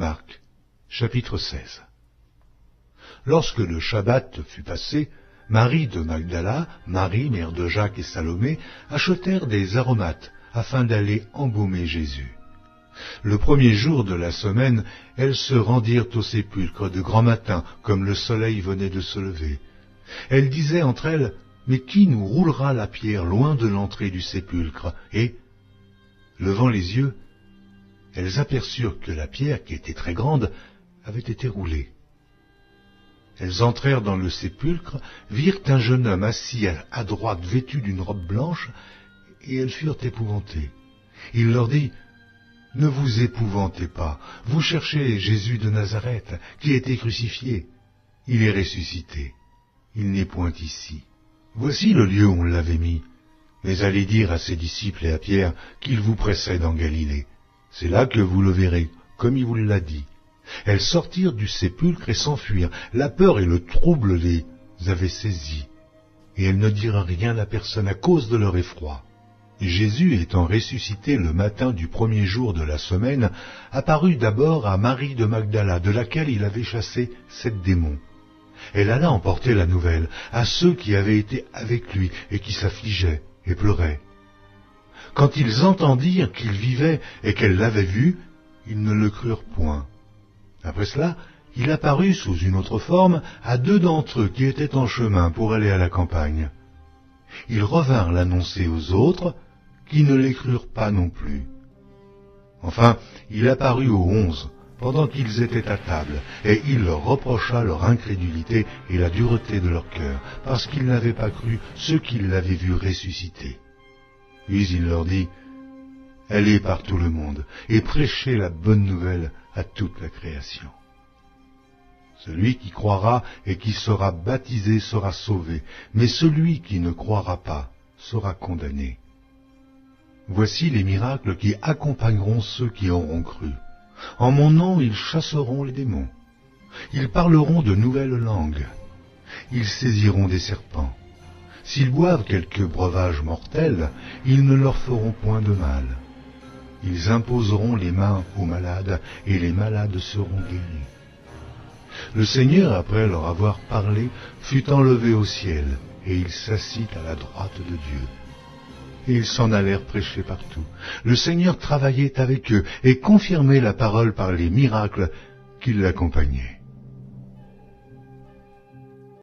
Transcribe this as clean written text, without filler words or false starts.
Marc, chapitre 16. Lorsque le Shabbat fut passé, Marie de Magdala, Marie, mère de Jacques et Salomé, achetèrent des aromates afin d'aller embaumer Jésus. Le premier jour de la semaine, elles se rendirent au sépulcre de grand matin, comme le soleil venait de se lever. Elles disaient entre elles, « Mais qui nous roulera la pierre loin de l'entrée du sépulcre ?» Et, levant les yeux, elles aperçurent que la pierre, qui était très grande, avait été roulée. Elles entrèrent dans le sépulcre, virent un jeune homme assis à droite, vêtu d'une robe blanche, et elles furent épouvantées. Il leur dit, « Ne vous épouvantez pas, vous cherchez Jésus de Nazareth, qui a été crucifié. Il est ressuscité. Il n'est point ici. Voici le lieu où on l'avait mis. Mais allez dire à ses disciples et à Pierre qu'il vous précède en Galilée. C'est là que vous le verrez, comme il vous l'a dit. » Elles sortirent du sépulcre et s'enfuirent. La peur et le trouble les avaient saisies. Et elles ne dirent rien à personne à cause de leur effroi. Jésus, étant ressuscité le matin du premier jour de la semaine, apparut d'abord à Marie de Magdala, de laquelle il avait chassé 7 démons. Elle alla emporter la nouvelle à ceux qui avaient été avec lui et qui s'affligeaient et pleuraient. Quand ils entendirent qu'il vivait et qu'elle l'avait vu, ils ne le crurent point. Après cela, il apparut sous une autre forme à 2 d'entre eux qui étaient en chemin pour aller à la campagne. Ils revinrent l'annoncer aux autres, qui ne les crurent pas non plus. Enfin, il apparut aux 11, pendant qu'ils étaient à table, et il leur reprocha leur incrédulité et la dureté de leur cœur, parce qu'ils n'avaient pas cru ceux qui l'avaient vu ressusciter. Puis il leur dit, « Allez par tout le monde, et prêchez la bonne nouvelle à toute la création. Celui qui croira et qui sera baptisé sera sauvé, mais celui qui ne croira pas sera condamné. Voici les miracles qui accompagneront ceux qui auront cru. En mon nom, ils chasseront les démons. Ils parleront de nouvelles langues. Ils saisiront des serpents. S'ils boivent quelque breuvage mortel, ils ne leur feront point de mal. Ils imposeront les mains aux malades, et les malades seront guéris. » Le Seigneur, après leur avoir parlé, fut enlevé au ciel, et il s'assit à la droite de Dieu. Et ils s'en allèrent prêcher partout. Le Seigneur travaillait avec eux, et confirmait la parole par les miracles qui l'accompagnaient.